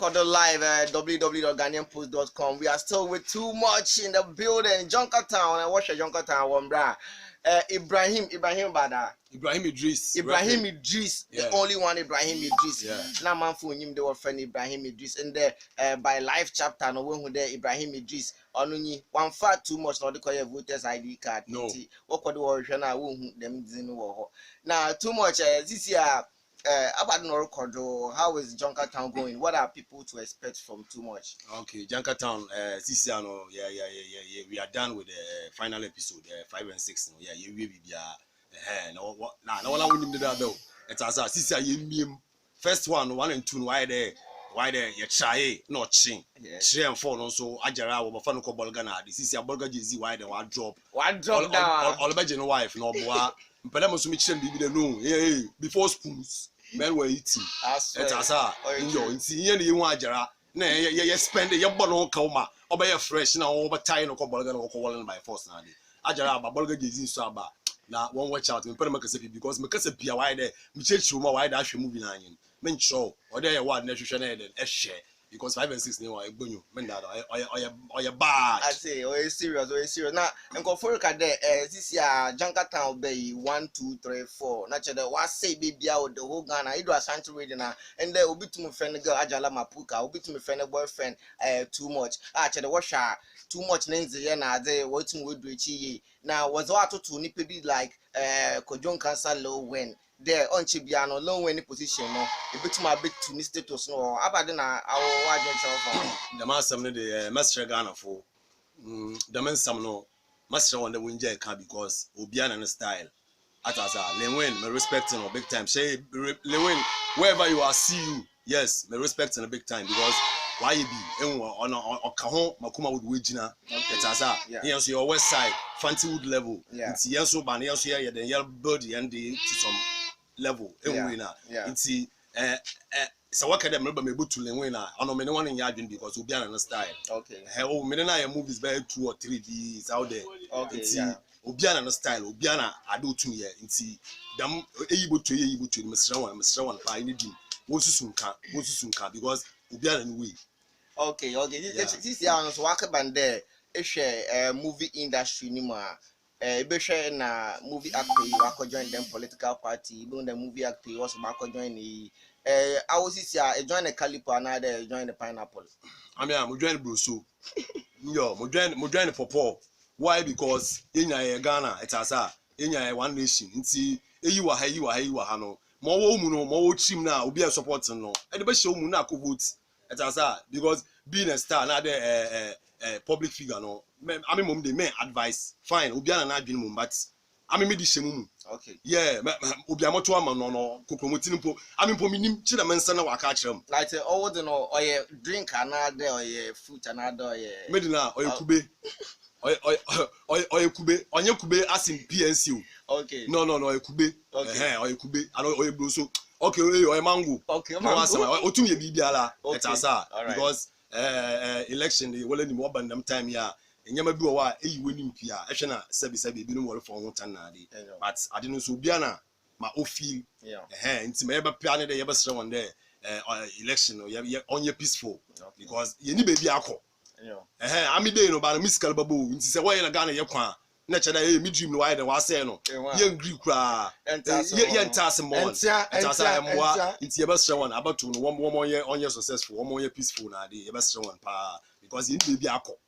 recorded live at www.ghanaianpost.com. We are still with too much in the building. Junka Town. And what's your Junka Town one, brah? Ibrahim Bada. Ibrahim Idris. The only one Ibrahim Idris. Yeah. Now man for him, they were friend Ibrahim Idris. And there by Life Chapta, no one who there Ibrahim Idris. Only one fat too much, not the call voters ID card. No. What could the origin? I won't them know. Now too much this year. About no record, how is Junka Town going? What are people to expect from too much? Okay, Junka Town, this year, no, yeah. We are done with the final episode, 5 and 6. No, yeah, you will be no, no one will do that though. It's as this year, first one and 2, why there, you try not chin, 3 and 4, no, so Ajara, over Fanuko Bolgana, this is your Bolga Jizzy, why the one drop down, all imagine wife, no, but I must make sure be the room, before spoons. Men were eating. It's as you see, you want Jara. Nay, you spend your bottle coma, or by a fresh now over time or Cobolgan or Colan by force. Ajara, Babolga is in Saba. Now, one watch out in Permacasapi because Macasapi are wide, Michel wide dash moving onion. Men show, or there one natural aid and share. Because 5 and 6 now I bring you, Mendada, or your bad. I say, serious. Now, and go for a day, this year, Junka Town Bay 1, 2, 3, 4. Naturally, what say baby out the whole Ghana, I do Asante reading now, and there will be to my friend girl Ajala Mapuka, will be to my friend boyfriend, too much. Actually, washer, too much names the yana, they waiting with Richie. Now, was what to nip like Kojon Cancer low when. There on Chibiano, low any position, no, a bit my bit to status, no, about then our the master of the master Ghana for the men some no master on the windy car because Obian and style. At as Lewin, my respecting or big time. Say Lewin, wherever you are, see you. Yes, my respecting a big time because why be on Kahon, Makuma would Wijina, yes, your west side, Fancywood level. It's yes, so ban, yes, here, the yellow birdie and the to some level. It's so what can I remember me to Lewina? I know one in Yadin because we'll be on the style. Okay. Oh, Menina movies very 2 or 3 Ds out there. Okay. Obiana style, Obiana, I do 2 years. It's them able to Mr. One, by anything. Wosusunka because Obiana in way. Okay. This is the work band there. It's a movie industry anymore. Na movie actor, you are join them political party, even the movie actor was back join the I was this year join the caliper another join the pineapple. I mean, I'm join Brusso. Yo, Modern Popo. Why? Because in Ghana, it's as in one nation. See, you are Hano. More woman, more team now will be a supporter no. And the best show Munako votes at as because being a star, not public figure no. I mean, they may advise fine. Obiana na adwin mum, but I mean, me di shemu. Okay. Yeah, Obiama to ama no promoting po. I mean, po minim chira mensa na waka chirem. Like all the no or ye drink another or ye fruit another or ye. Medina or ye kube. Or ye kube. Onye kube as in PNC. Okay. No, ye kube. Okay. Or ye kube. Or ye bloso. Okay, or ye mango. Okay, mango. Otum ye bibiala. It's asa because election the well any more than them time here. And you may be aware, winning Pia, Ashana, Sabi, be no more for 1 10 but I didn't so Biana, my own feel, and to me, ever piano the ever strong on there, election or you're on your peaceful because you need baby alcohol. I mean, they know about a Miss Calbabu, and say, why in a Ghana, your quan, naturally, me dream wide and was saying, young Greek cry, and Tassim, it's your best one about to 1 more year on your successful, 1 more year peaceful, the best one, because you need baby alcohol.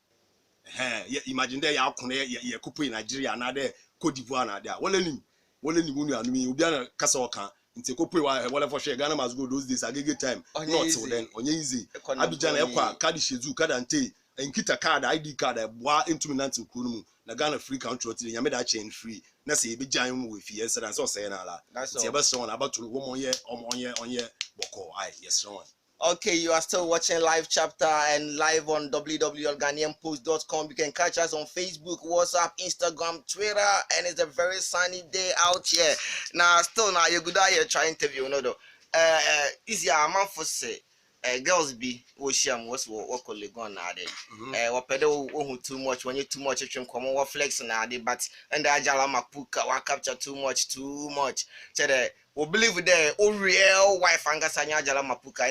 Imagine there ya kupu in Nigeria another Cote d'Ivoire na there. Wole ni munu anu mi obi ana kasa oka nti kopu wa wole for share Ghana must go those days agege time not till then onye easy Abidjan ekwa card shezu card ante enkita card ID card boa into nanti kunu mu na Ghana free country oti nyame da chain free na se e be jan mu we fie so that's all say na la nti e be so na about to wo onye boko ai yes one. Okay, you are still watching Life Chapter and live on www.ghanaianpost.com. You can catch us on Facebook, WhatsApp, Instagram, Twitter, and it's a very sunny day out here. Now, you good here try interview, no though. Is your man for say, girls be Osham was what colleague on now. What pedal too much when you too much you come what flex now, but and the Ajala Mapuka, what capture too much. We believe there, real wife and Gasanya Jala Mapuka.